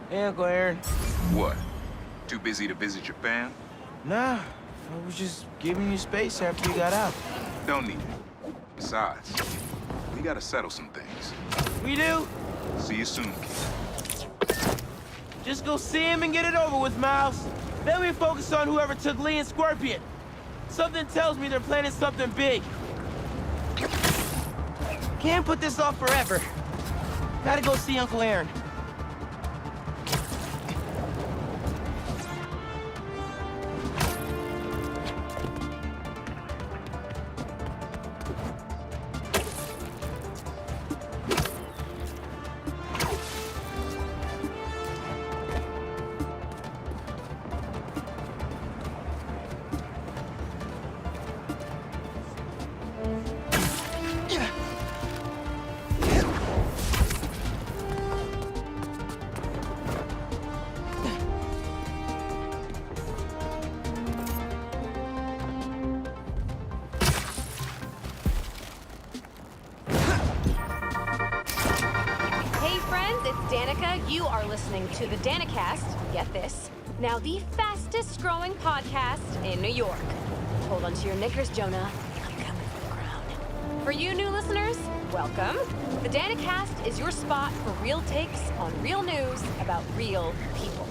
Hey, Uncle Aaron. What? Too busy to visit your fam? Nah, I was just giving you space after you got out. Don't need it. Besides, we gotta settle some things. We do? See you soon, kid. Just go see him and get it over with, Miles. Then we focus on whoever took Lee and Scorpion. Something tells me they're planning something big. Can't put this off forever. Gotta go see Uncle Aaron. You are listening to the Danicast, get this, now the fastest growing podcast in New York. Hold on to your knickers, Jonah. I'm coming for the crown. For you new listeners, welcome. The Danicast is your spot for real takes on real news about real people.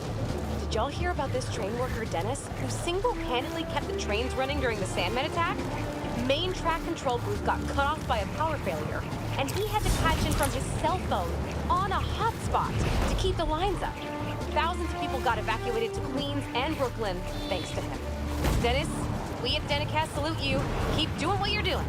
Did y'all hear about this train worker, Dennis, who single-handedly kept the trains running during the Sandman attack? Main track control booth got cut off by a power failure, and he had to patch in from his cell phone on a hotspot to keep the lines up. Thousands of people got evacuated to Queens and Brooklyn thanks to him. Dennis, we at Danicast salute you. Keep doing what you're doing.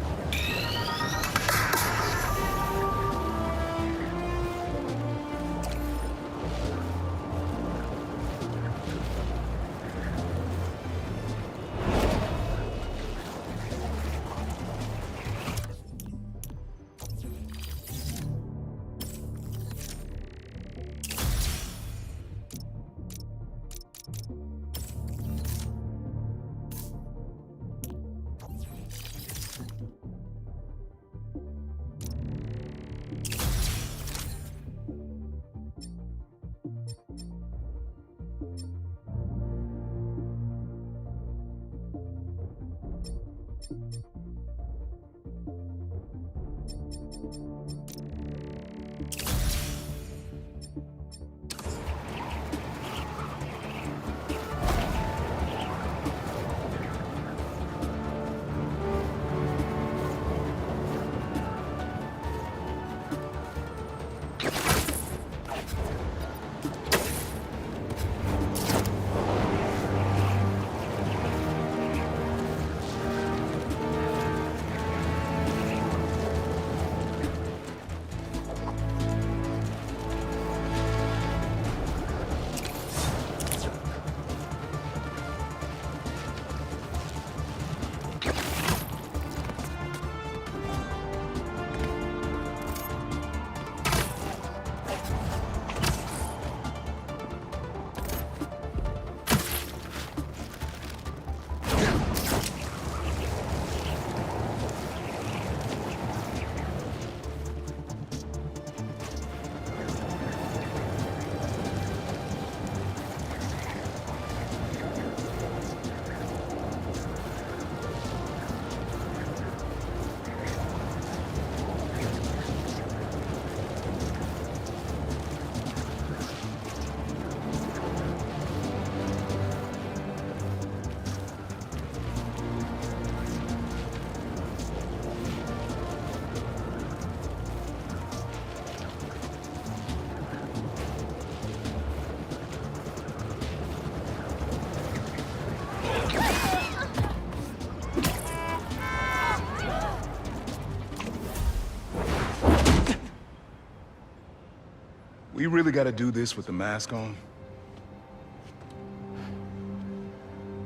We really gotta do this with the mask on?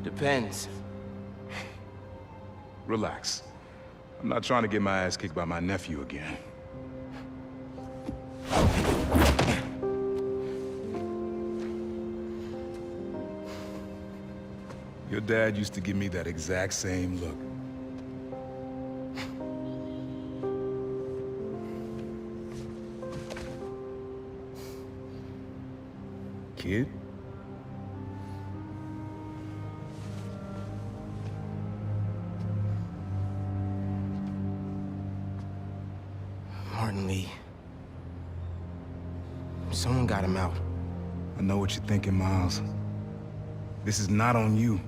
Depends. Relax. I'm not trying to get my ass kicked by my nephew again. Your dad used to give me that exact same look. kid. Martin Lee. Someone got him out. I know what you're thinking, Miles. This is not on you.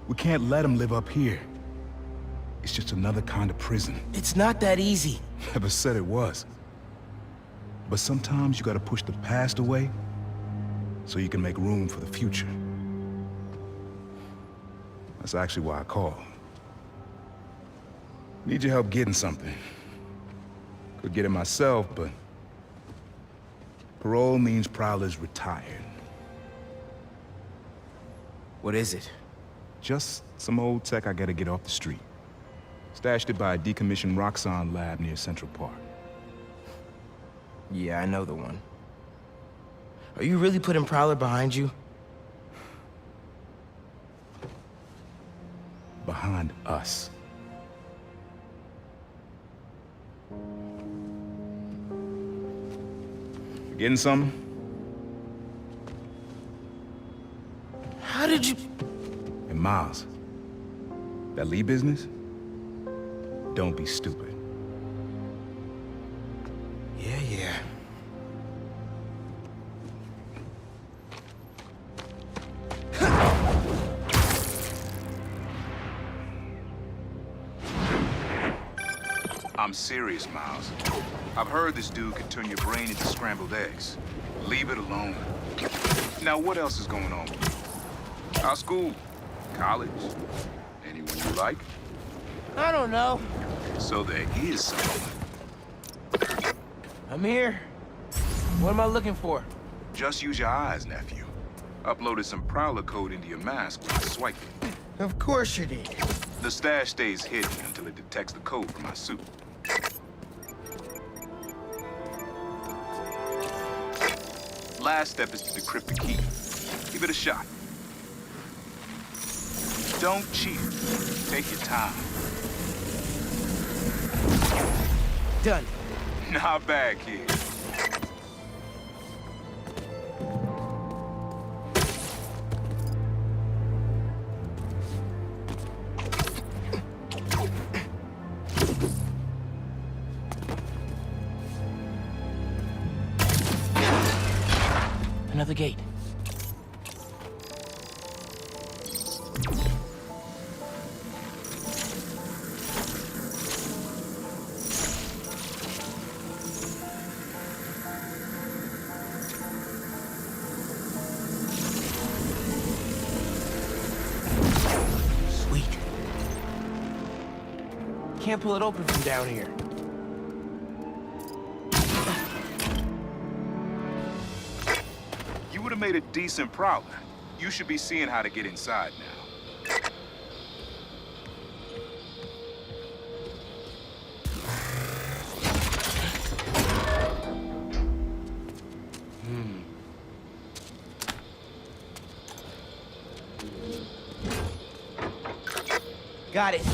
We can't let him live up here. It's just another kind of prison. It's not that easy. Never said it was. But sometimes you gotta push the past away so you can make room for the future. That's actually why I called. Need your help getting something. Could get it myself, but parole means Prowler's retired. What is it? Just some old tech I gotta get off the street. Stashed it by a decommissioned Roxxon lab near Central Park. Yeah, I know the one. Are you really putting Prowler behind you? Behind us. You getting something? How did you... And Miles, that Lee business? Don't be stupid. Yeah. I'm serious, Miles. I've heard this dude can turn your brain into scrambled eggs. Leave it alone. Now, what else is going on with you? Our school? College? Anyone you like? I don't know. So there is someone. I'm here. What am I looking for? Just use your eyes, nephew. Uploaded some Prowler code into your mask when I swiped it. Of course you did. The stash stays hidden until it detects the code from my suit. Last step is to decrypt the key. Give it a shot. Don't cheat. Take your time. Done. Not bad, kid. Another gate. Sweet. Can't pull it open from down here. You would have made a decent Prowler. You should be seeing how to get inside now. Got it.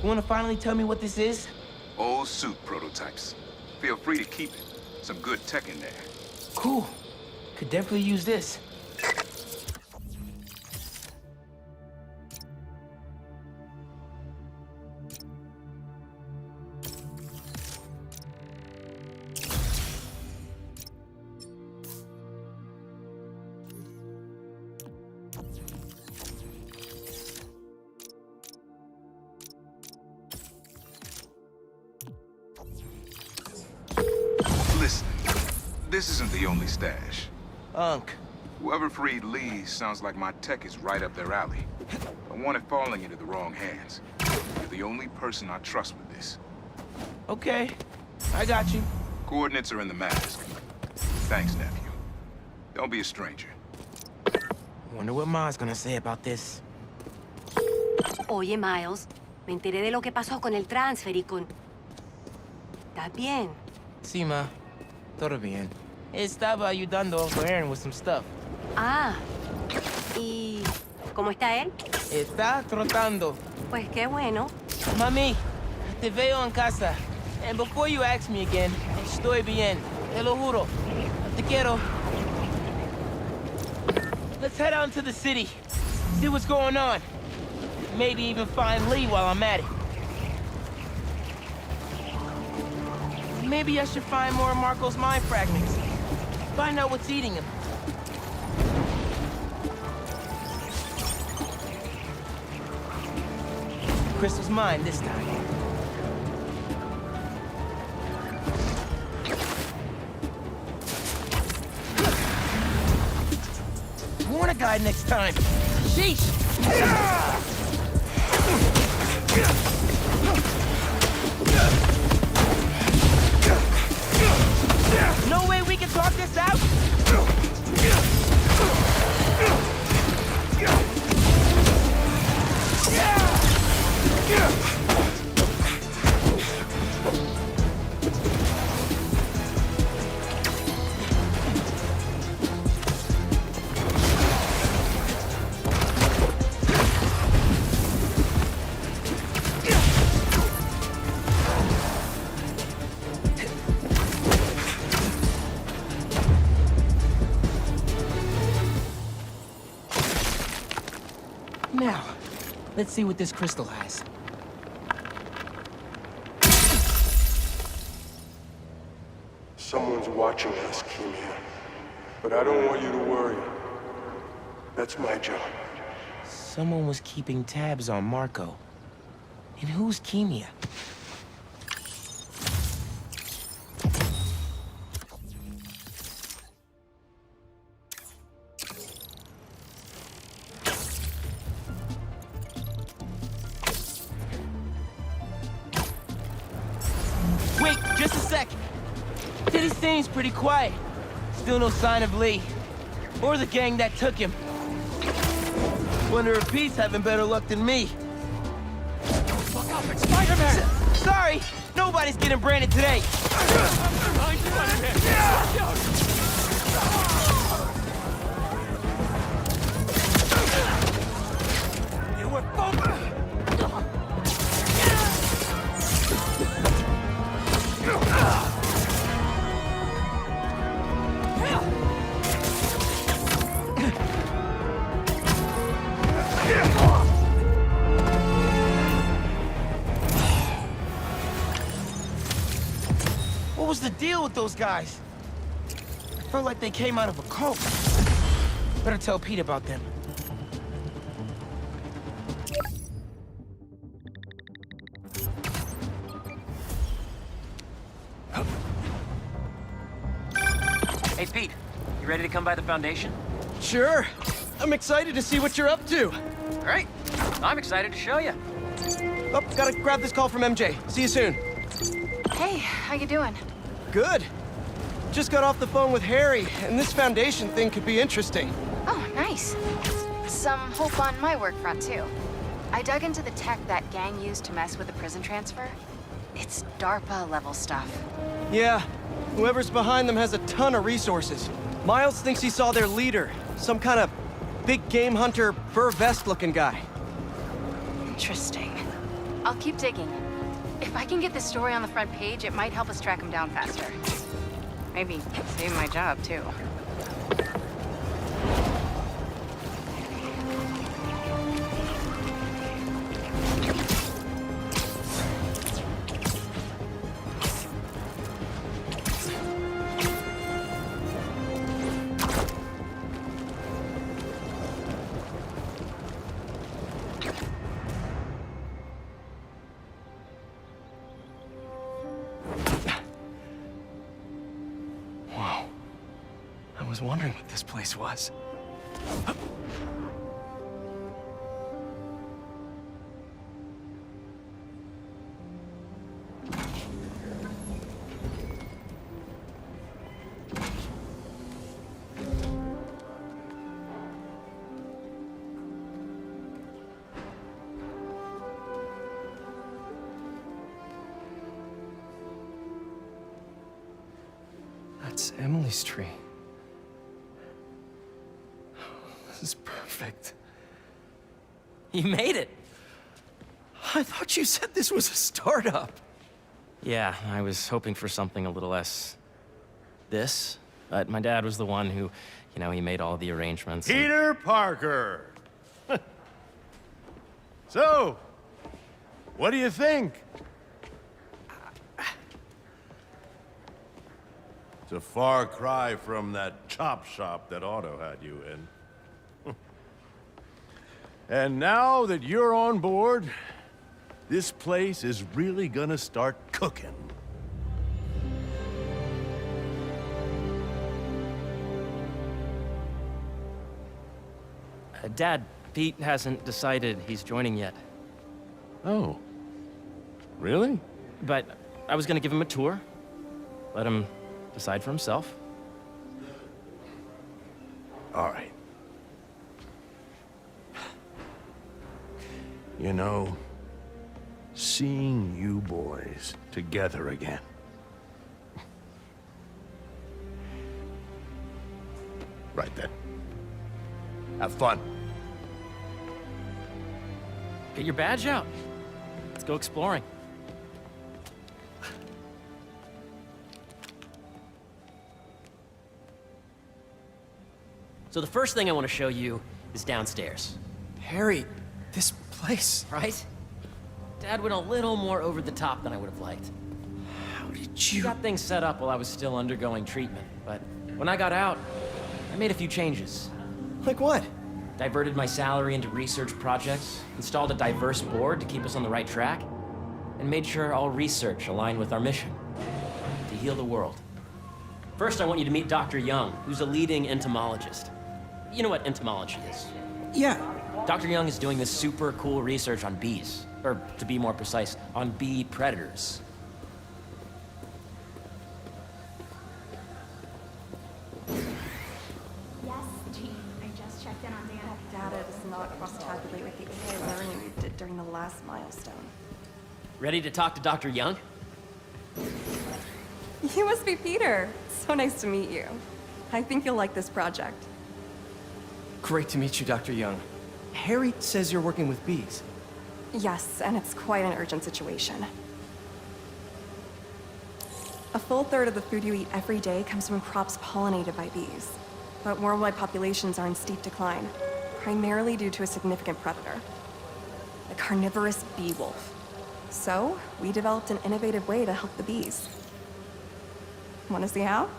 You wanna finally tell me what this is? Old suit prototypes. Feel free to keep it. Some good tech in there. Cool. Could definitely use this. Listen, this isn't the only stash. Unc. Whoever freed Lee sounds like my tech is right up their alley. I want it falling into the wrong hands. You're the only person I trust with this. Okay. I got you. Coordinates are in the mask. Thanks, nephew. Don't be a stranger. Wonder what Ma's gonna say about this. Oye, Miles, me enteré de lo que pasó con el transfer y con... ¿Estás bien? Sí, Ma. Todo bien. Estaba ayudando a Uncle Aaron with some stuff. Ah, ¿y cómo está él? Está trotando. Pues qué bueno. Mami, te veo en casa. And before you ask me again, estoy bien. Te lo juro. the ghetto. Let's head out into the city. See what's going on. Maybe even find Lee while I'm at it. Maybe I should find more of Marco's mind fragments. Find out what's eating him. Crystal's mine this time. Warn a guy next time. Sheesh! No way we can talk this out? Now, let's see what this crystal has. Someone's watching us, Kimia. But I don't want you to worry. That's my job. Someone was keeping tabs on Marco. And who's Kimia? Wait, just a sec. City seems pretty quiet. Still no sign of Lee. Or the gang that took him. Wonder if Pete's having better luck than me. Fuck up, it's Spider-Man! Sorry, nobody's getting branded today. You were both... What was the deal with those guys? I felt like they came out of a cult. Better tell Pete about them. Hey, Pete, you ready to come by the Foundation? Sure. I'm excited to see what you're up to. Great. I'm excited to show you. Oh, gotta grab this call from MJ. See you soon. Hey, how you doing? Good. Just got off the phone with Harry, and this Foundation thing could be interesting. Oh, nice. Some hope on my work front, too. I dug into the tech that gang used to mess with the prison transfer. It's DARPA-level stuff. Yeah, whoever's behind them has a ton of resources. Miles thinks he saw their leader, some kind of big game hunter, fur vest-looking guy. Interesting. I'll keep digging. If I can get this story on the front page, it might help us track him down faster. Maybe save my job, too. I was wondering what this place was. That's Emily's tree. This is perfect. You made it. I thought you said this was a startup. Yeah, I was hoping for something a little less... this. But my dad was the one who, he made all the arrangements. Peter Parker! So, what do you think? It's a far cry from that chop shop that Otto had you in. And now that you're on board, this place is really gonna start cooking. Dad, Pete hasn't decided he's joining yet. Oh. Really? But I was gonna give him a tour. Let him decide for himself. All right. Seeing you boys together again. Right then. Have fun. Get your badge out. Let's go exploring. So the first thing I want to show you is downstairs. Harry, this place. Right? Dad went a little more over the top than I would have liked. How did He you... got things set up while I was still undergoing treatment, but when I got out, I made a few changes. Like what? Diverted my salary into research projects, installed a diverse board to keep us on the right track, and made sure all research aligned with our mission, to heal the world. First, I want you to meet Dr. Young, who's a leading entomologist. You know what entomology is? Yeah. Dr. Young is doing this super cool research on bees, or to be more precise, on bee predators. Yes, Jean. I just checked in on data. Data does not cross-tabulate with the AI learning we did during the last milestone. Ready to talk to Dr. Young? You must be Peter. So nice to meet you. I think you'll like this project. Great to meet you, Dr. Young. Harry says you're working with bees. Yes, and it's quite an urgent situation. A full third of the food you eat every day comes from crops pollinated by bees. But worldwide populations are in steep decline, primarily due to a significant predator, the carnivorous bee wolf. So, we developed an innovative way to help the bees. Want to see how?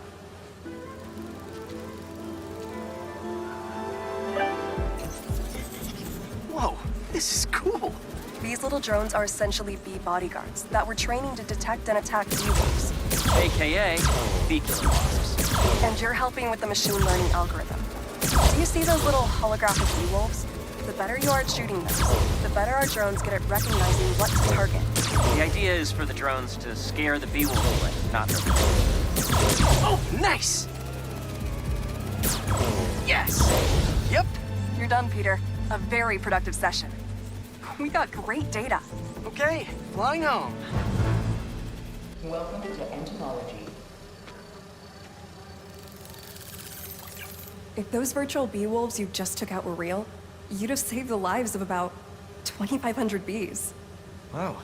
Whoa, this is cool. These little drones are essentially bee bodyguards that we're training to detect and attack bee wolves. AKA bee killer wasps. And you're helping with the machine learning algorithm. Do you see those little holographic bee wolves? The better you are at shooting them, the better our drones get at recognizing what to target. The idea is for the drones to scare the bee wolf away, not hurt them. Oh, nice! Yes! Yep. You're done, Peter. A very productive session. We got great data. Okay, flying home. Welcome to entomology. If those virtual bee wolves you just took out were real, you'd have saved the lives of about 2,500 bees. Wow.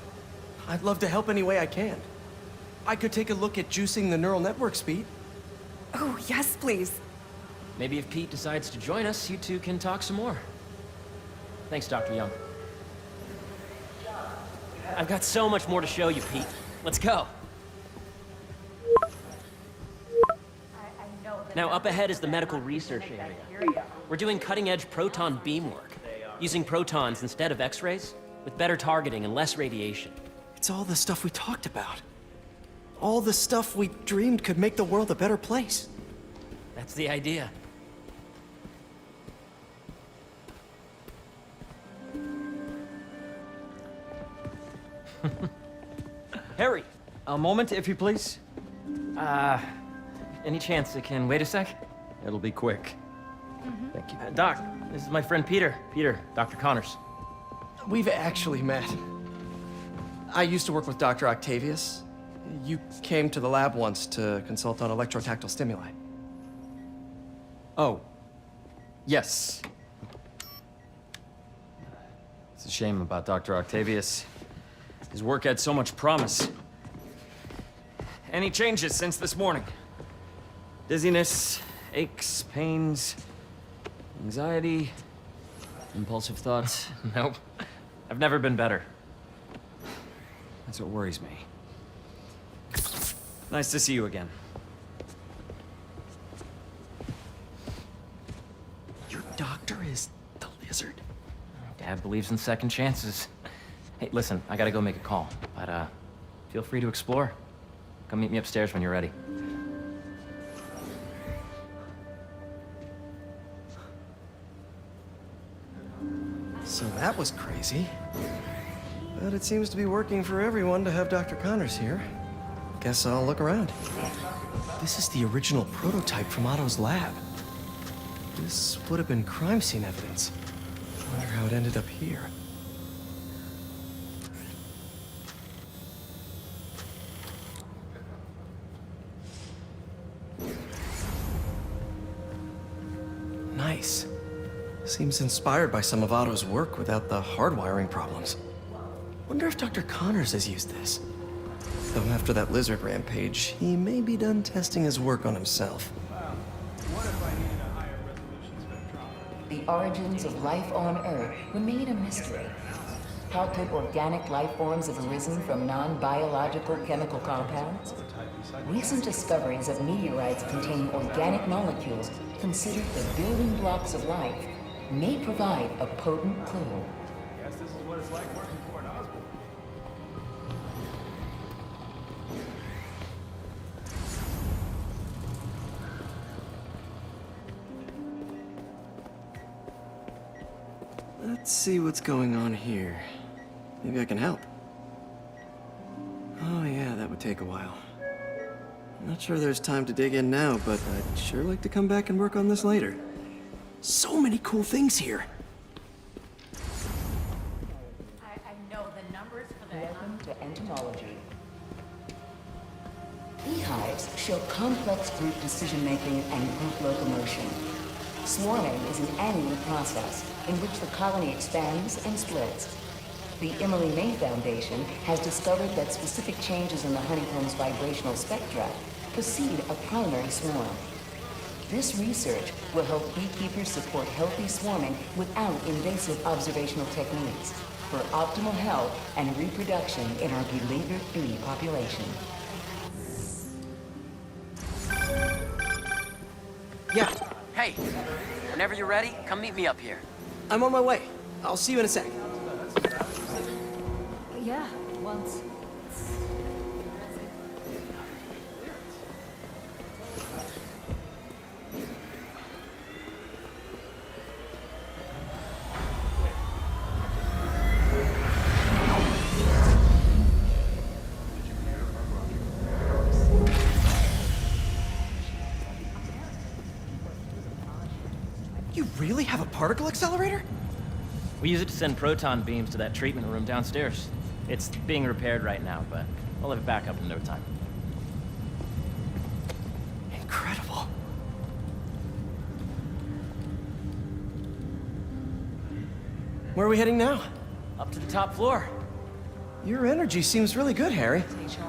I'd love to help any way I can. I could take a look at juicing the neural network speed. Oh, yes, please. Maybe if Pete decides to join us, you two can talk some more. Thanks, Dr. Young. I've got so much more to show you, Pete. Let's go. Now, up ahead is the medical research area. We're doing cutting-edge proton beam work, using protons instead of X-rays, with better targeting and less radiation. It's all the stuff we talked about. All the stuff we dreamed could make the world a better place. That's the idea. Harry! A moment, if you please. Any chance it can wait a sec? It'll be quick. Thank you. Doc, this is my friend Peter. Peter, Dr. Connors. We've actually met. I used to work with Dr. Octavius. You came to the lab once to consult on electrotactile stimuli. Oh. Yes. It's a shame about Dr. Octavius. His work had so much promise. Any changes since this morning? Dizziness, aches, pains, anxiety, impulsive thoughts. Nope. I've never been better. That's what worries me. Nice to see you again. Your doctor is the lizard. Dad believes in second chances. Hey, listen, I gotta go make a call, but feel free to explore. Come meet me upstairs when you're ready. So that was crazy. But it seems to be working for everyone to have Dr. Connors here. Guess I'll look around. This is the original prototype from Otto's lab. This would have been crime scene evidence. I wonder how it ended up here. Nice. Seems inspired by some of Otto's work without the hardwiring problems. Wonder if Dr. Connors has used this. Though after that lizard rampage, he may be done testing his work on himself. The origins of life on Earth remain a mystery. How could organic life forms have arisen from non-biological chemical compounds? Recent discoveries of meteorites containing organic molecules considered the building blocks of life may provide a potent clue. Guess this is what it's like working for an Osborn. Let's see what's going on here. Maybe I can help. Oh yeah, that would take a while. Not sure there's time to dig in now, but I'd sure like to come back and work on this later. So many cool things here. I know the numbers for that. Welcome to entomology. Beehives show complex group decision-making and group locomotion. Swarming is an annual process in which the colony expands and splits. The Emily May Foundation has discovered that specific changes in the honeycomb's vibrational spectra precede a primary swarm. This research will help beekeepers support healthy swarming without invasive observational techniques for optimal health and reproduction in our beleaguered bee population. Yeah, Hey, whenever you're ready, come meet me up here. I'm on my way. I'll see you in a sec. Yeah, once. You really have a particle accelerator? We use it to send proton beams to that treatment room downstairs. It's being repaired right now, but I'll have it back up in no time. Incredible. Where are we heading now? Up to the top floor. Your energy seems really good, Harry.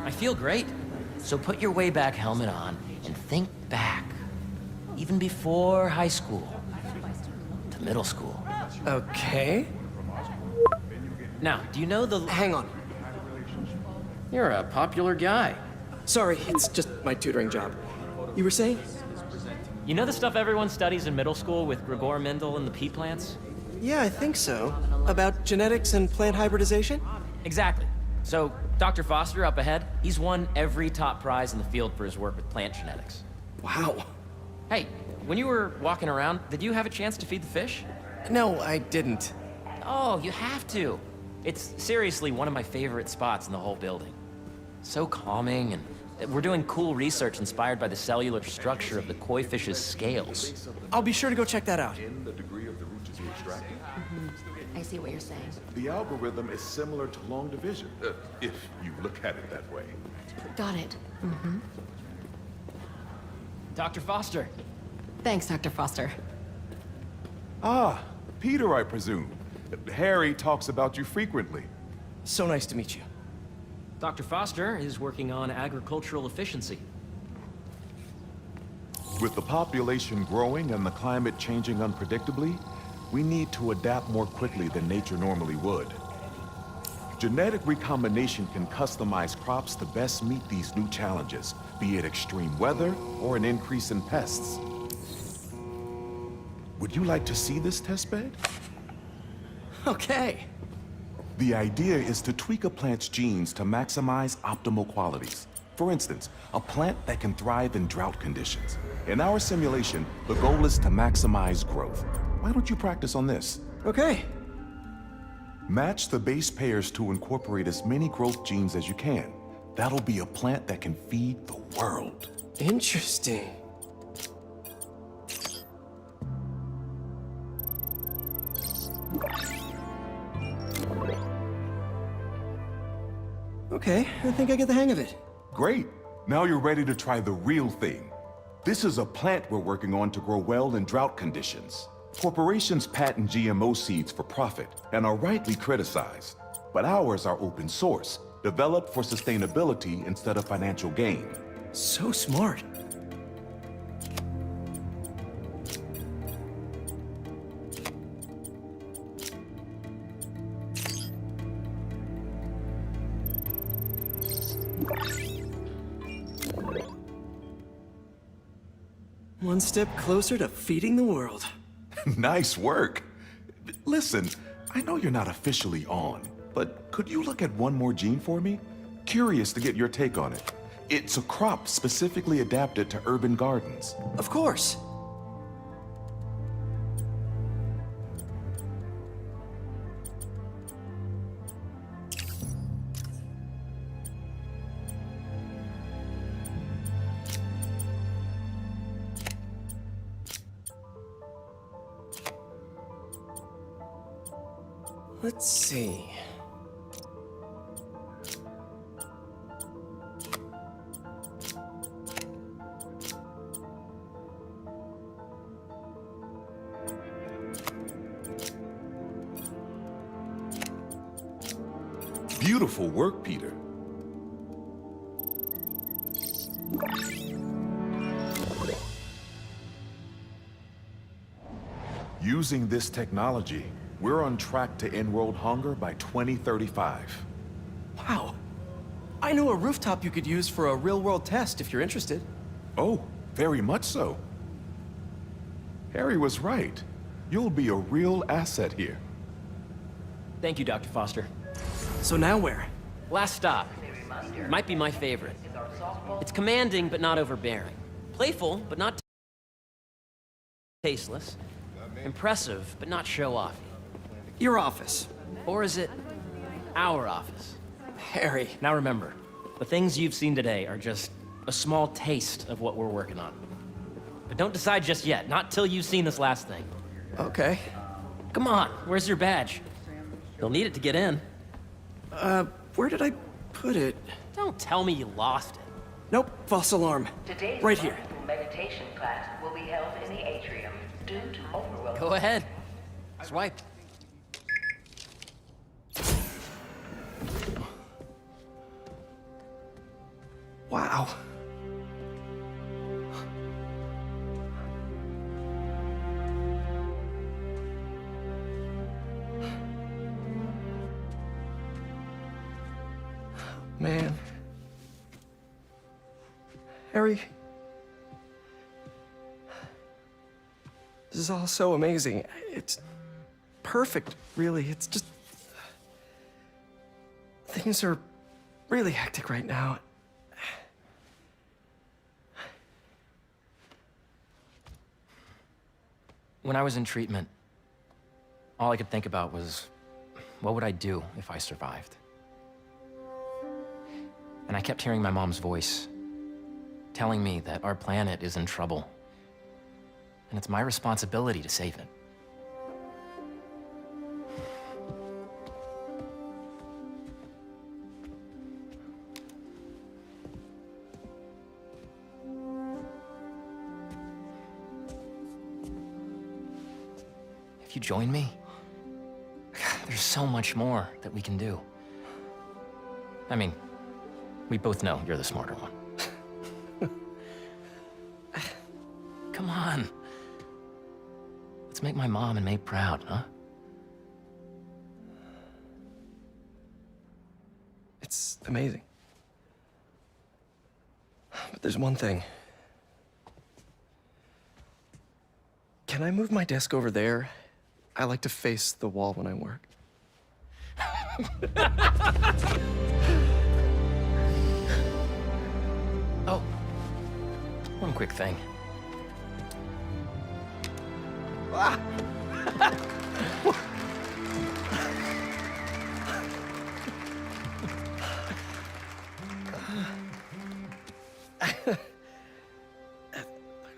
I feel great. So put your way back helmet on and think back. Even before high school. To middle school. Okay. Now, do you know the... Hang on. You're a popular guy. Sorry, it's just my tutoring job. You were saying? You know the stuff everyone studies in middle school with Gregor Mendel and the pea plants? Yeah, I think so. About genetics and plant hybridization? Exactly. So, Dr. Foster up ahead, he's won every top prize in the field for his work with plant genetics. Wow. Hey, when you were walking around, did you have a chance to feed the fish? No, I didn't. Oh, you have to. It's seriously one of my favorite spots in the whole building. So calming, and we're doing cool research inspired by the cellular structure of the koi fish's scales. I'll be sure to go check that out. The degree of the root is extracted. I see what you're saying. The algorithm is similar to long division, if you look at it that way. Got it. Dr. Foster. Thanks, Dr. Foster. Ah, Peter, I presume. Harry talks about you frequently. So nice to meet you. Dr. Foster is working on agricultural efficiency. With the population growing and the climate changing unpredictably, we need to adapt more quickly than nature normally would. Genetic recombination can customize crops to best meet these new challenges, be it extreme weather or an increase in pests. Would you like to see this testbed? Okay. The idea is to tweak a plant's genes to maximize optimal qualities. For instance, a plant that can thrive in drought conditions. In our simulation, the goal is to maximize growth. Why don't you practice on this? Okay. Match the base pairs to incorporate as many growth genes as you can. That'll be a plant that can feed the world. Interesting. Okay, I think I get the hang of it. Great. Now you're ready to try the real thing. This is a plant we're working on to grow well in drought conditions. Corporations patent GMO seeds for profit and are rightly criticized. But ours are open source, developed for sustainability instead of financial gain. So smart. One step closer to feeding the world. Nice work. Listen, I know you're not officially on, but could you look at one more gene for me? Curious to get your take on it. It's a crop specifically adapted to urban gardens. Of course. Let's see. Beautiful work, Peter. Using this technology, we're on track to end world hunger by 2035. Wow. I know a rooftop you could use for a real-world test if you're interested. Oh, very much so. Harry was right. You'll be a real asset here. Thank you, Dr. Foster. So now where? Last stop. Might be my favorite. It's commanding, but not overbearing. Playful, but not tasteless. Impressive, but not show-offy. Your office. Or is it our office? Harry. Now remember, the things you've seen today are just a small taste of what we're working on. But don't decide just yet, not till you've seen this last thing. Okay. Come on, where's your badge? You'll need it to get in. Where did I put it? Don't tell me you lost it. Nope, false alarm. Today's Right here. meditation class will be held in the atrium due to overwhelming. Go ahead. Swipe. Wow. Man. Harry. This is all so amazing. It's perfect, really. It's just... Things are really hectic right now. When I was in treatment, all I could think about was, what would I do if I survived? And I kept hearing my mom's voice, telling me that our planet is in trouble, and it's my responsibility to save it. If you join me, there's so much more that we can do. I mean, we both know you're the smarter one. Come on. Let's make my mom and May proud, huh? It's amazing. But there's one thing. Can I move my desk over there? I like to face the wall when I work. Oh, one quick thing. Ah!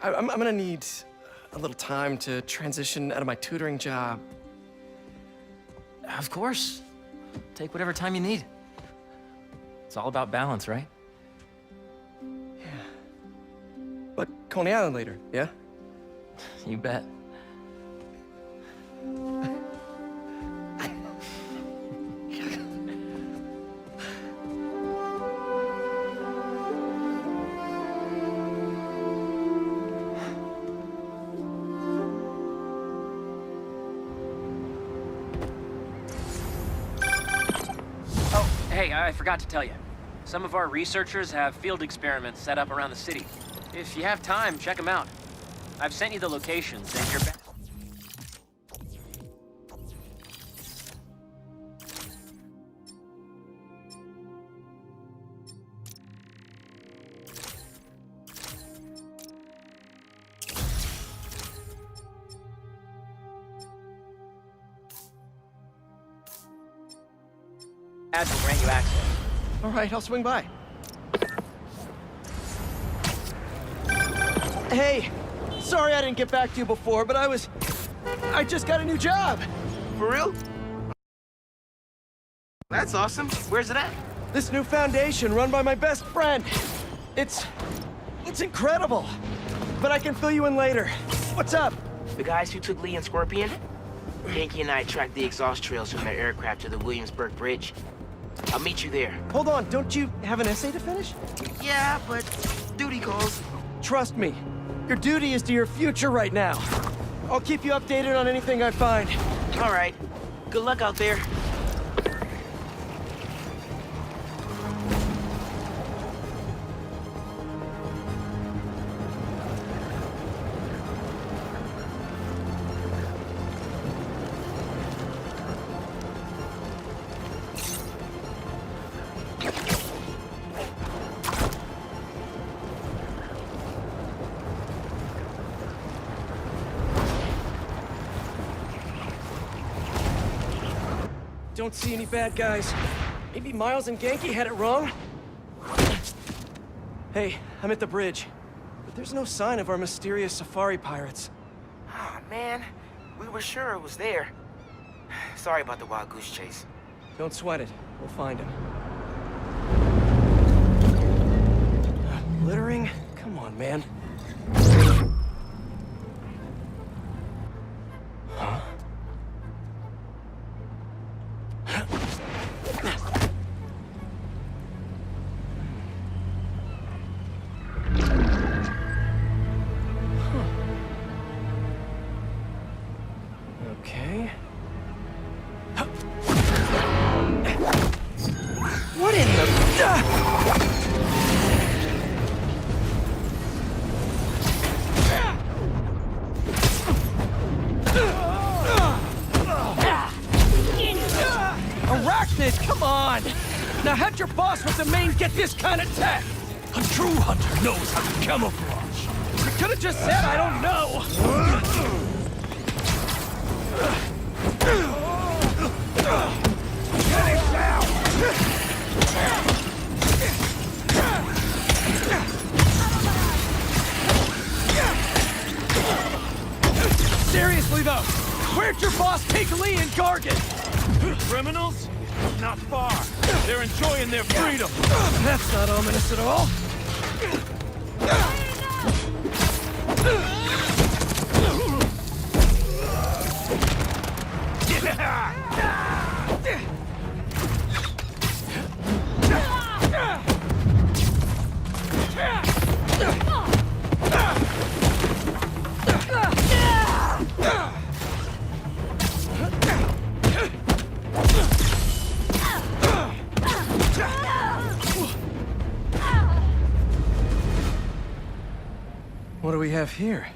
I'm gonna need a little time to transition out of my tutoring job. Of course. Take whatever time you need. It's all about balance, right? Yeah. But Coney Island later, yeah? You bet. Hey, I forgot to tell you. Some of our researchers have field experiments set up around the city. If you have time, check them out. I've sent you the locations, and you're back. Ads will grant you access. All right, I'll swing by. Hey, sorry I didn't get back to you before, but I just got a new job. For real? That's awesome. Where's it at? This new foundation run by my best friend. It's incredible. But I can fill you in later. What's up? The guys who took Lee and Scorpion? Yankee and I tracked the exhaust trails from their aircraft to the Williamsburg Bridge. I'll meet you there. Hold on, don't you have an essay to finish? Yeah, but duty calls. Trust me, your duty is to your future right now. I'll keep you updated on anything I find. All right. Good luck out there. Don't see any bad guys. Maybe Miles and Genki had it wrong? Hey, I'm at the bridge. But there's no sign of our mysterious safari pirates. Oh, man. We were sure it was there. Sorry about the wild goose chase. Don't sweat it. We'll find him. Littering? Come on, man. Huh? Okay. What in the... Arachnid, come on! Now how'd your boss with the mane get this kind of tech? A true hunter knows how to camouflage. You could have just said I don't know! Seriously though, where'd your boss take Lee and Gargan? Criminals? Not far. They're enjoying their freedom. That's not ominous at all. have here?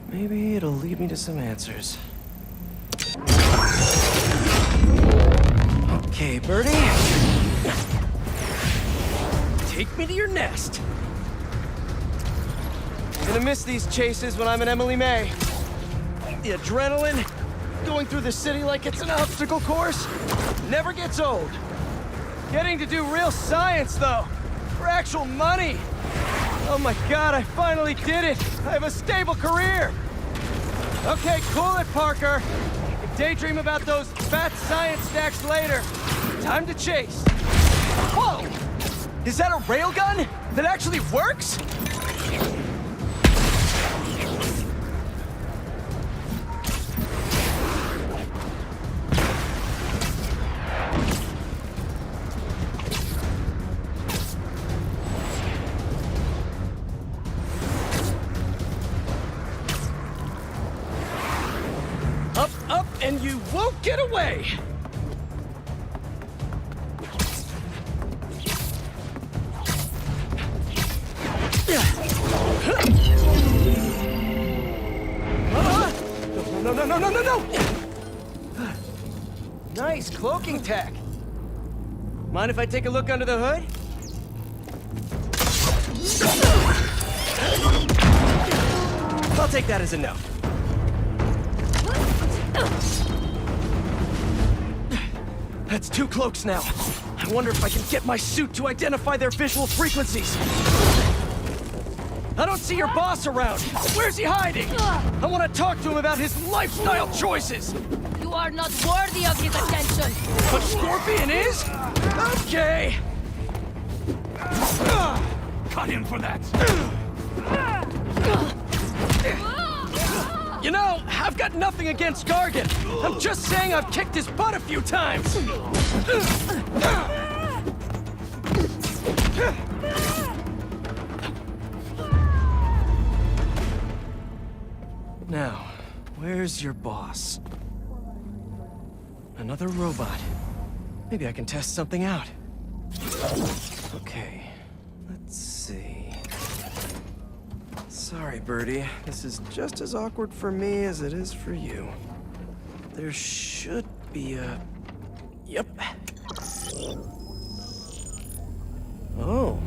Maybe it'll lead me to some answers. Okay, Birdie. Take me to your nest. Gonna miss these chases when I'm in Emily May. The adrenaline, going through the city like it's an obstacle course, never gets old. Getting to do real science, though, for actual money. Oh my God, I finally did it. I have a stable career. Okay, cool it, Parker. You can daydream about those fat science stacks later. Time to chase. Whoa! Is that a railgun that actually works? Up, and you won't get away! No! Nice cloaking tech. Mind if I take a look under the hood? I'll take that as a no. That's 2 cloaks now. I wonder if I can get my suit to identify their visual frequencies. I don't see your boss around. Where's he hiding? I want to talk to him about his lifestyle choices. You are not worthy of his attention. But Scorpion is? Okay. Cut him for that. You know, I've got nothing against Gargan. I'm just saying I've kicked his butt a few times. Now, where's your boss? Another robot. Maybe I can test something out. Okay, let's see. Sorry, Birdie. This is just as awkward for me as it is for you. There should be a... Yep. Oh,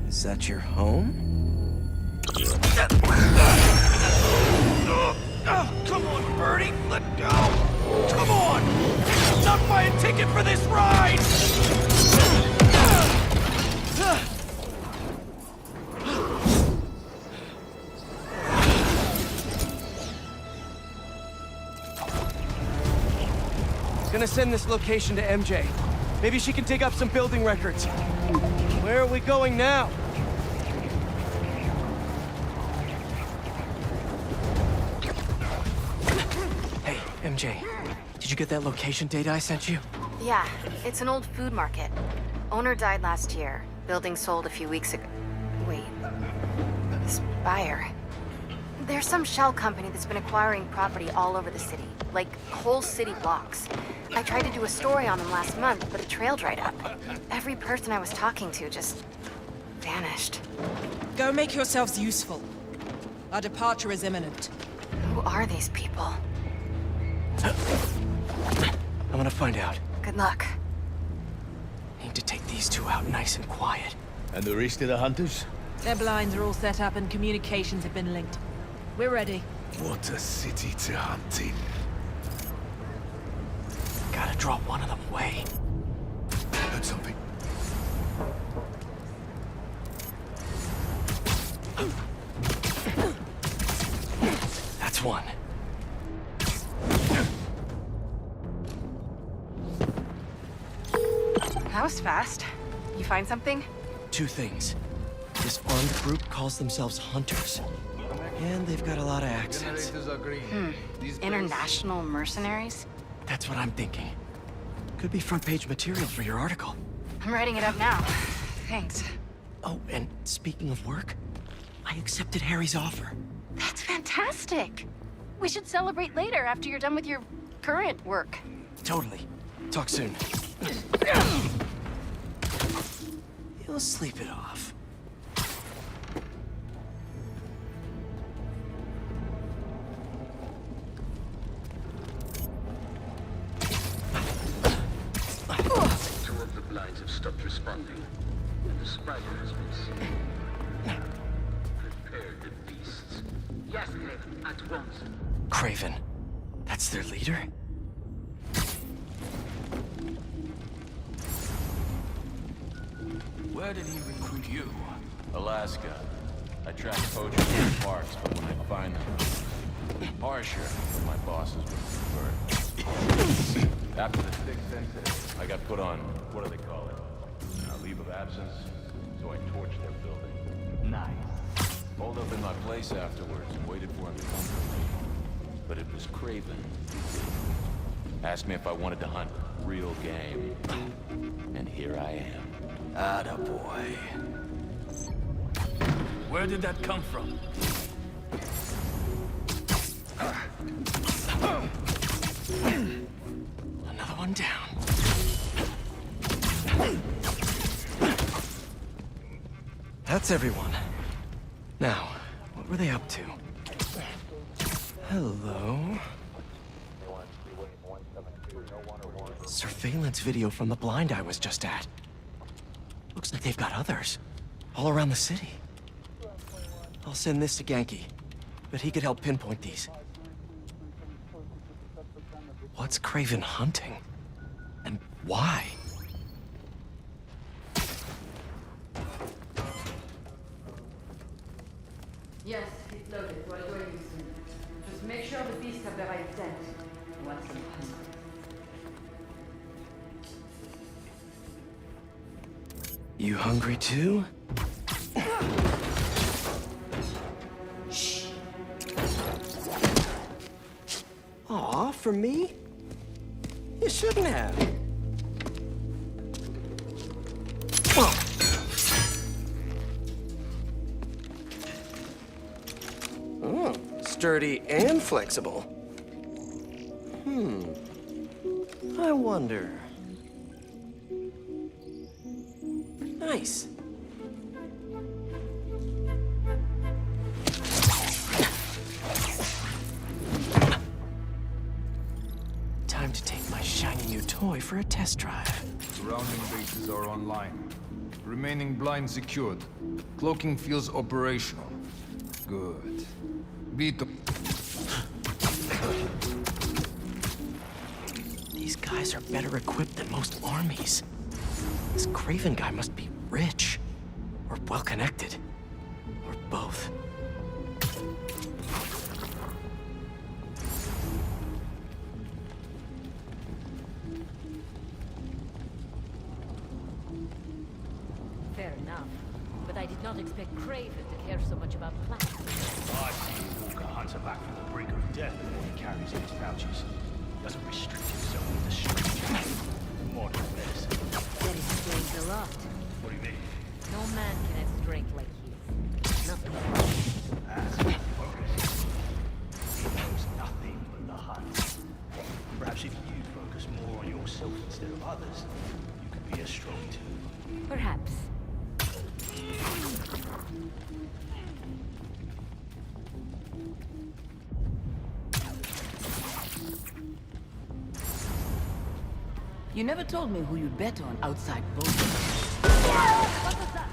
is that your home? Oh, come on, Birdie, let go! Come on! Not buy a ticket for this ride! Gonna send this location to MJ. Maybe she can dig up some building records. Where are we going now? Hey, MJ. Did you get that location data I sent you? Yeah, it's an old food market. Owner died last year. Building sold a few weeks ago. Wait. Spire. There's some shell company that's been acquiring property all over the city. Like, whole city blocks. I tried to do a story on them last month, but the trail dried up. Every person I was talking to just... vanished. Go make yourselves useful. Our departure is imminent. Who are these people? I'm gonna find out. Good luck. Need to take these 2 out nice and quiet. And the rest of the hunters? Their blinds are all set up and communications have been linked. We're ready. What a city to hunt in. Gotta draw one of them away. Heard something. That's one. That was fast. You find something? 2 things. This armed group calls themselves Hunters. And they've got a lot of accents. International mercenaries? That's what I'm thinking. Could be front-page material for your article. I'm writing it up now. Thanks. Oh, and speaking of work, I accepted Harry's offer. That's fantastic. We should celebrate later after you're done with your current work. Totally. Talk soon. You'll sleep it off. landing, and the spider has been seen. Prepare the beasts. Yes, Craven, at once. Craven. That's their leader? Where did he recruit you? Alaska. I track poachers in the parks, but when I find them, harsher than my bosses would prefer. After the sixth incident, I got put on, what do they call it? A leave of absence, so I torched their building. Nice. Pulled up in my place afterwards and waited for him to come for me. But it was Craven. Asked me if I wanted to hunt real game. And here I am. Attaboy. Where did that come from? Another one down. That's everyone. Now, what were they up to? Hello? Surveillance video from the blind I was just at. Looks like they've got others. All around the city. I'll send this to Genki. But he could help pinpoint these. What's Craven hunting? And why? Yes, it's loaded. We're joining you soon. Just make sure the beasts have the right scent. Once them hungry. You hungry too? Aw, for me? You shouldn't have. Oh, sturdy and flexible. I wonder. Nice. Time to take my shiny new toy for a test drive. Surrounding bases are online. Remaining blind secured. Cloaking fields operational. Good. Beat the... These guys are better equipped than most armies. This Craven guy must be rich, or well-connected, or both. Fair enough. But I did not expect Craven to care so much about plastic. I see Walker hunts her back from the brink of death when he carries in his pouches. He doesn't restrict himself with the street. Modern medicine. That explains a lot. What do you mean? No man can have strength like his. Nothing. That's focus. He knows nothing but the hunt. Perhaps if you focus more on yourself instead of others, you could be as strong too. Perhaps. You never told me who you'd bet on outside boating. What was that?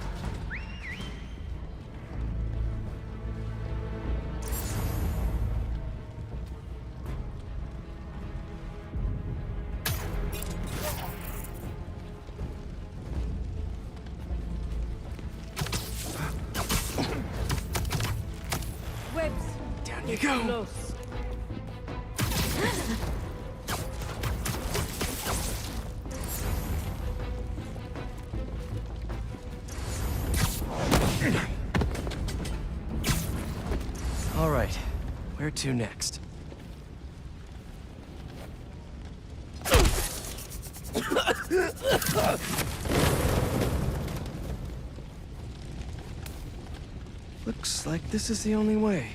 Webs. Down you go. Close. All right, where to next? Looks like this is the only way.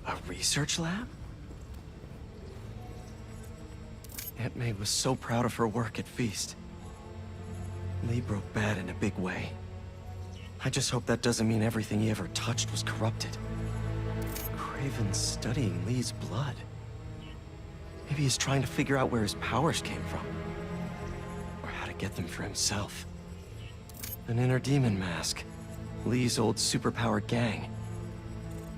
A research lab? Aunt May was so proud of her work at Feast. Lee broke bad in a big way. I just hope that doesn't mean everything he ever touched was corrupted. Craven's studying Lee's blood. Maybe he's trying to figure out where his powers came from. Or how to get them for himself. An inner demon mask. Lee's old superpowered gang.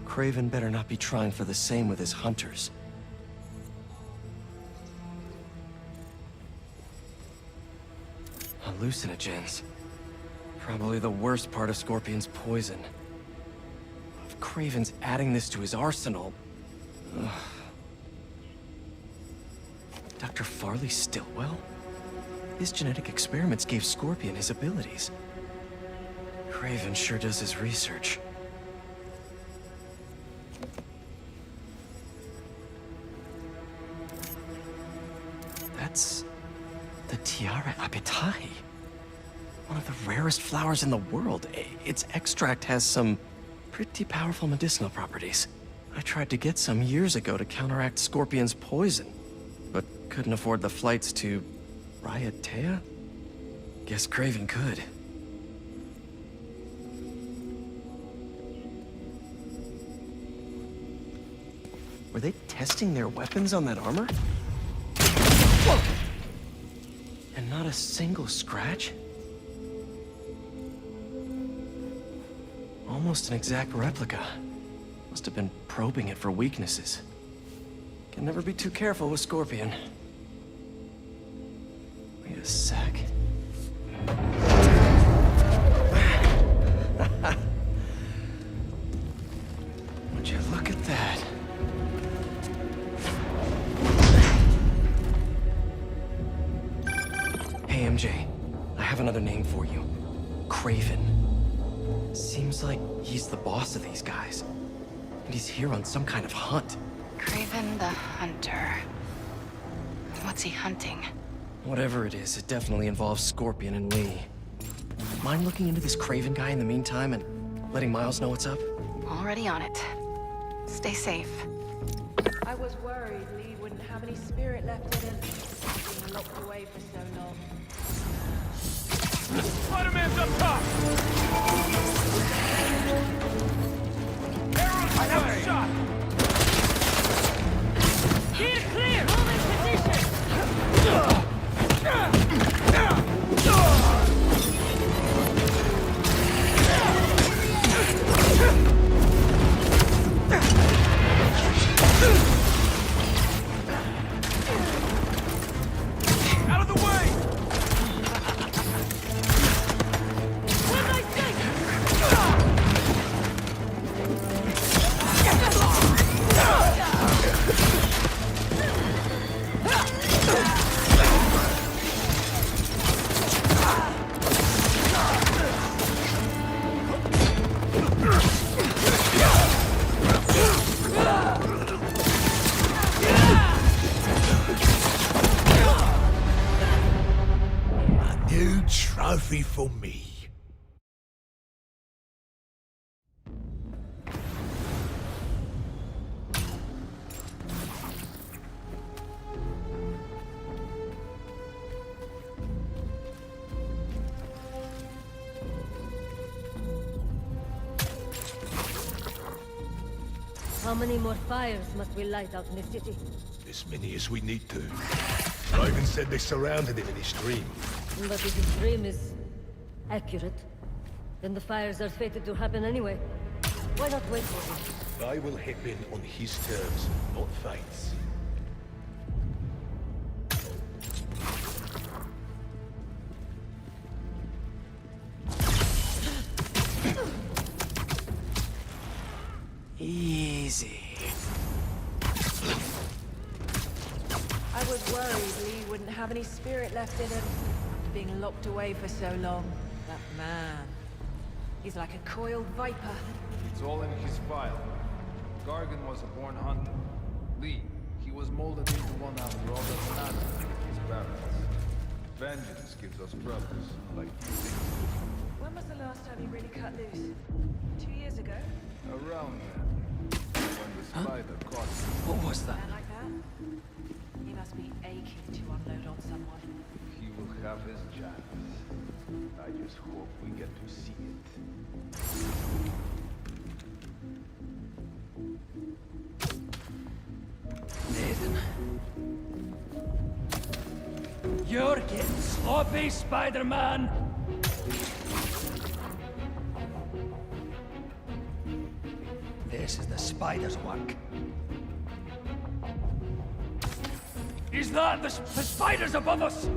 Kraven better not be trying for the same with his hunters. Hallucinogens. Probably the worst part of Scorpion's poison. If Kraven's adding this to his arsenal... Ugh. Dr. Farley Stillwell? His genetic experiments gave Scorpion his abilities. Kraven sure does his research. That's... the Tiara Apitai. One of the rarest flowers in the world. Its extract has some pretty powerful medicinal properties. I tried to get some years ago to counteract Scorpion's poison, but couldn't afford the flights to Raiatea? Guess Kraven could. Were they testing their weapons on that armor? Whoa! And not a single scratch? Almost an exact replica. Must have been probing it for weaknesses. Can never be too careful with Scorpion. Wait a sec. Would you look at that? Hey, MJ. I have another name for you. Kraven. Seems like he's the boss of these guys. And he's here on some kind of hunt. Kraven the Hunter. What's he hunting? Whatever it is, it definitely involves Scorpion and Lee. Mind looking into this Kraven guy in the meantime and letting Miles know what's up? Already on it. Stay safe. I was worried Lee wouldn't have any spirit left in him. Being locked away for so long. Spider-Man's up top! I have a shot! Here, clear! Hold in position! Out of the way! What I say? A new trophy for me. How many more fires must we light out in the city? As many as we need to. Raven said they surrounded him in his dream. But if his dream is accurate, then the fires are fated to happen anyway. Why not wait for him? I will hip in on his terms, not fate's. Easy. I was worried Lee wouldn't have any spirit left in him. Being locked away for so long. That man. He's like a coiled viper. It's all in his file. Gargan was a born hunter. Lee, he was molded into one after all that matters, his parents. Vengeance gives us brothers, like you think. When was the last time he really cut loose? 2 years ago? Around then, when the spider caught him. What was that? Man like that? He must be aching to unload on someone. He will have his chance. I just hope we get to see it. Nathan, You're getting sloppy, Spider-Man. This is the spider's work. Is that the spider's above us?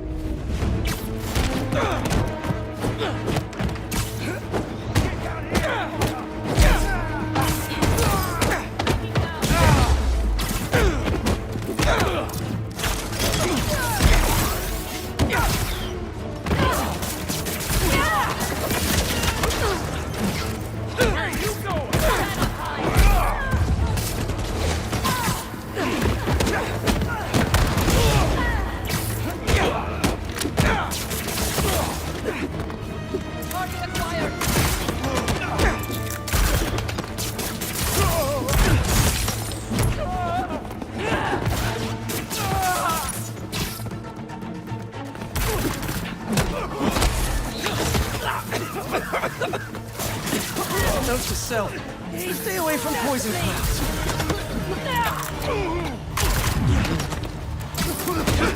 Note to self. Stay away from poison clouds.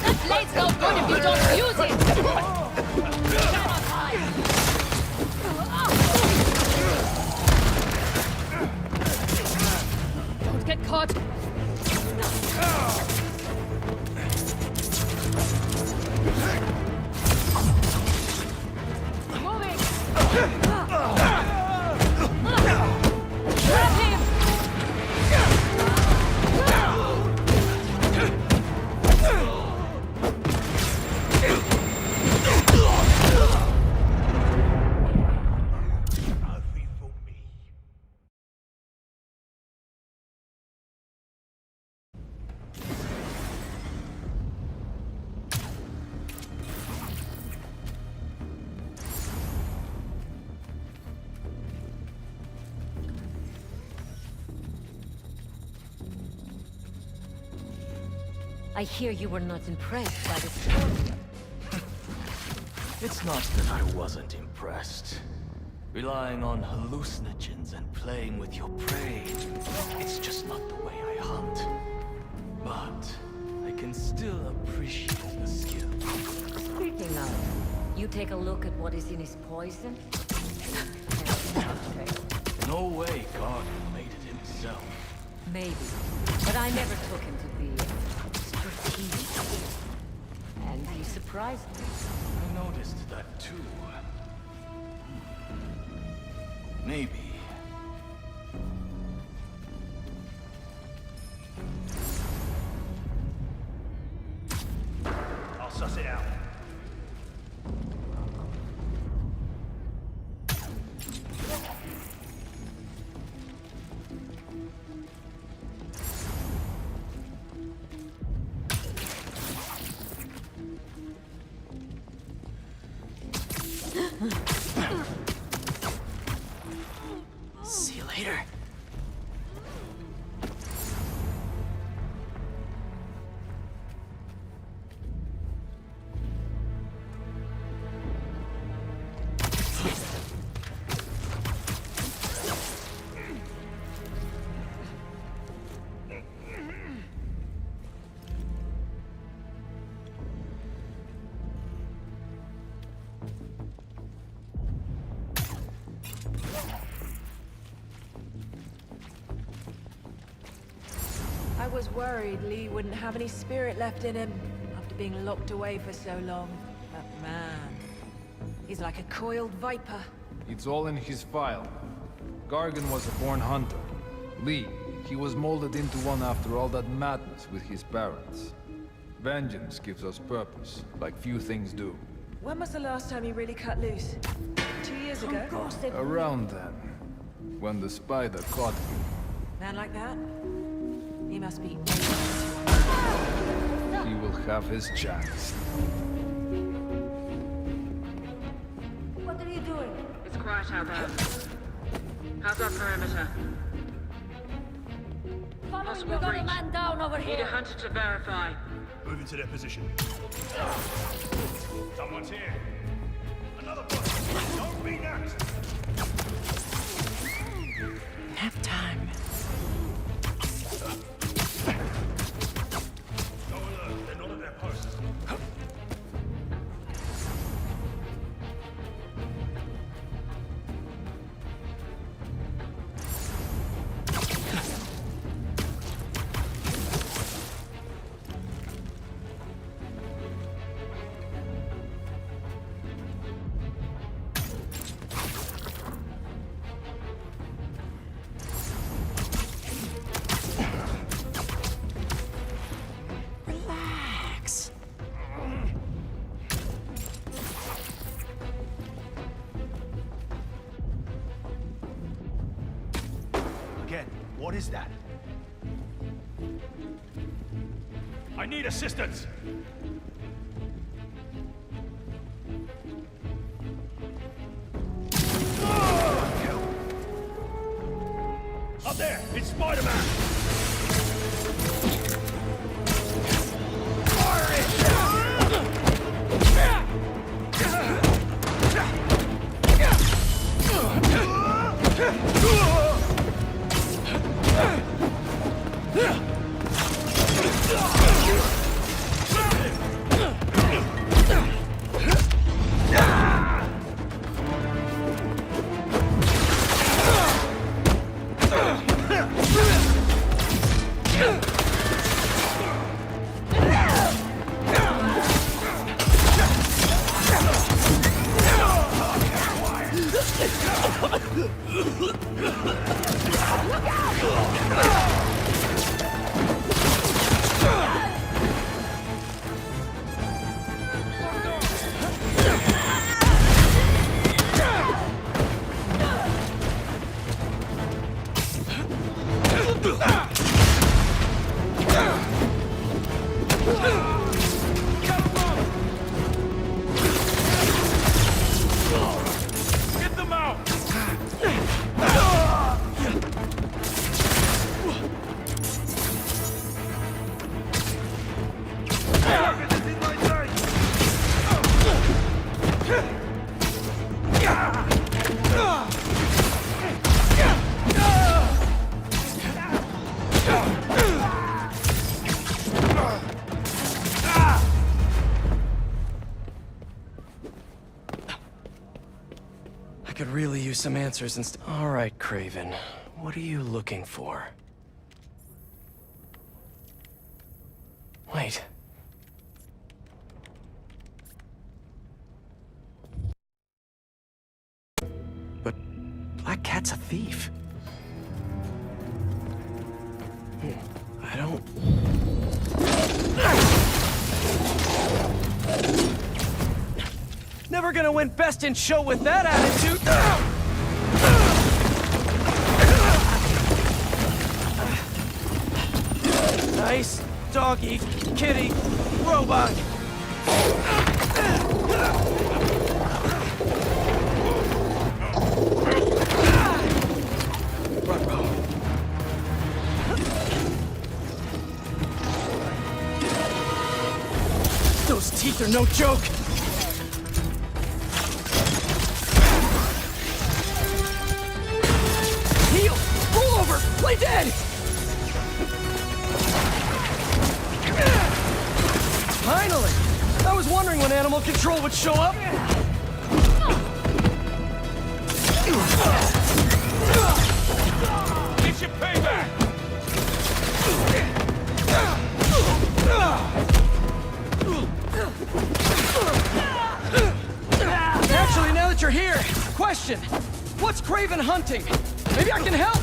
That blade's no good if you don't use it! Cannot hide! Don't get caught! Moving! Grab him! I hear you were not impressed by the story. It's not that I wasn't impressed. Relying on hallucinogens and playing with your prey, it's just not the way I hunt. But I can still appreciate the skill. Speaking of, you take a look at what is in his poison? No way God made it himself. Maybe, but I never took him to be strategic. And he surprised me. I noticed that too. Maybe. I'll suss it out. See you later. I was worried Lee wouldn't have any spirit left in him after being locked away for so long. But man, he's like a coiled viper. It's all in his file. Gargan was a born hunter. Lee, he was molded into one after all that madness with his parents. Vengeance gives us purpose, like few things do. When was the last time you really cut loose? 2 years ago? Around then, when the spider caught me. Man like that? He must be... He will have his chance. What are you doing? It's quiet out there. How's our perimeter? Following, we got a man down over Need a here. hunter to verify. Moving to their position. Someone's here. Another one. Don't be next. Nap time. Go alert. They're not at their posts. again. What is that? I need assistance! Up there! It's Spider-Man! Fire Get them out! I could really use some answers instead. All right, Craven. What are you looking for? Wait. But Black Cat's a thief. I don't... Never gonna win Best in Show with that attitude! Nice doggy, kitty, robot! Ruh-roh. Those teeth are no joke! Heal! Roll over! Play dead! Finally! I was wondering when animal control would show up! Get your payback! Actually, now that you're here, question! What's Craven hunting? Maybe I can help!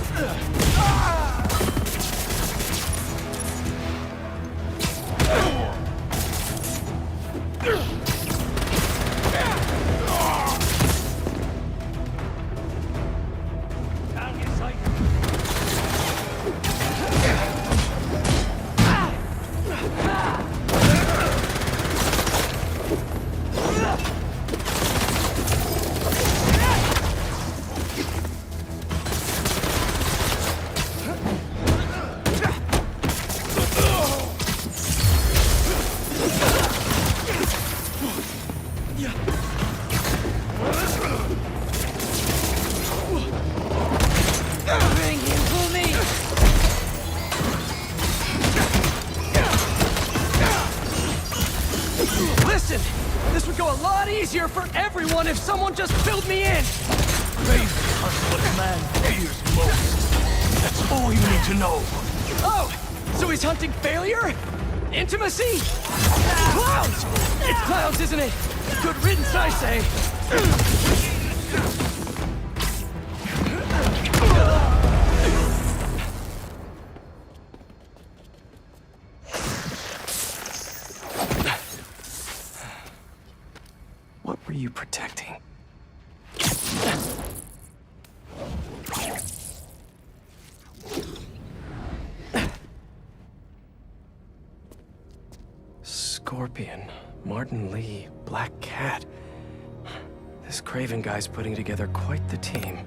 Listen, this would go a lot easier for everyone if someone just filled me in! Craven hunts what a man fears most. That's all you need to know. Oh, so he's hunting failure? Intimacy? Clowns! It's clowns, isn't it? Good riddance, I say. What were you protecting? Martin Lee, Black Cat. This Craven guy's putting together quite the team.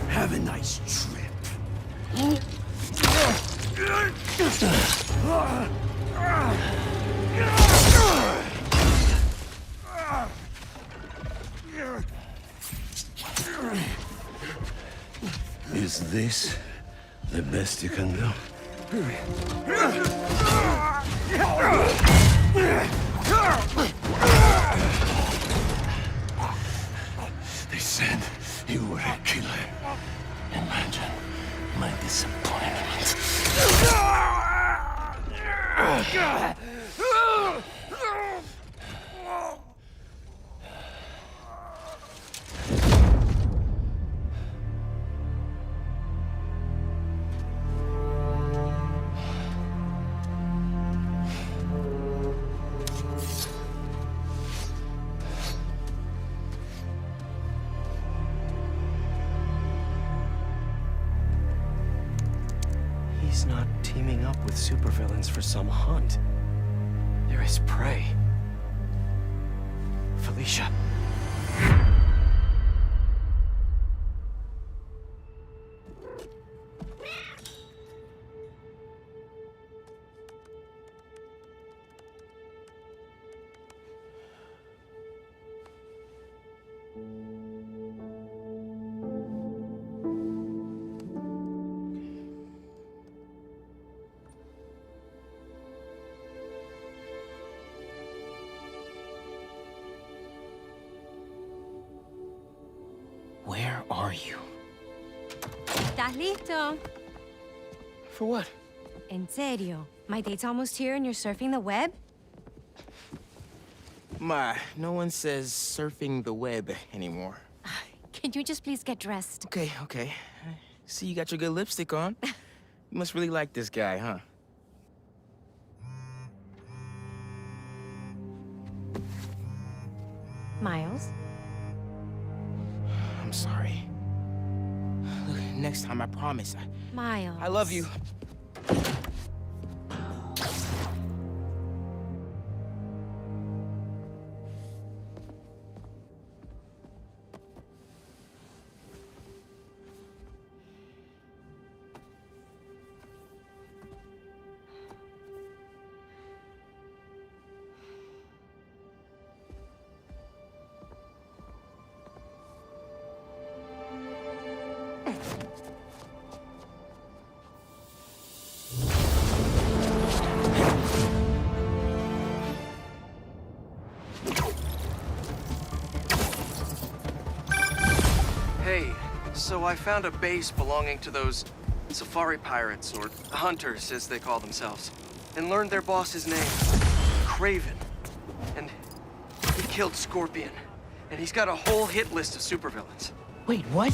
Have a nice trip. Is this the best you can do? They said you were a killer. Imagine my disappointment. He's not teaming up with supervillains for some hunt. They're his prey. Felicia. Where are you? ¿Estás listo? For what? En serio. My date's almost here and you're surfing the web? Ma, no one says surfing the web anymore. Can you just please get dressed? Okay, okay. See, you got your good lipstick on. You must really like this guy, huh? Miles? I'm sorry. Look, next time, I promise. Miles. I love you. Hey, so I found a base belonging to those safari pirates, or hunters, as they call themselves, and learned their boss's name, Craven. And he killed Scorpion, and he's got a whole hit list of supervillains. Wait, what?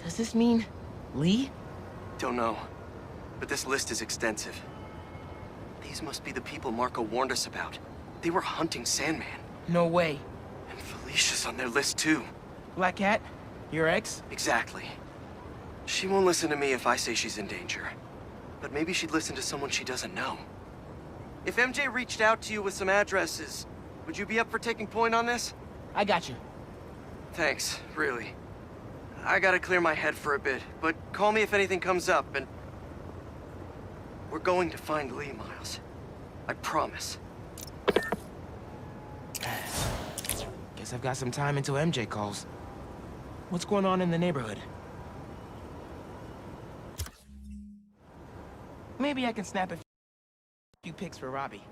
Does this mean Lee? Don't know, but this list is extensive. These must be the people Marco warned us about. They were hunting Sandman. No way. And Felicia's on their list too. Black Cat? Your ex? Exactly. She won't listen to me if I say she's in danger. But maybe she'd listen to someone she doesn't know. If MJ reached out to you with some addresses, would you be up for taking point on this? I got you. Thanks, really. I gotta clear my head for a bit, but call me if anything comes up, and... We're going to find Lee, Miles. I promise. Guess I've got some time until MJ calls. What's going on in the neighborhood? Maybe I can snap a few pics for Robbie.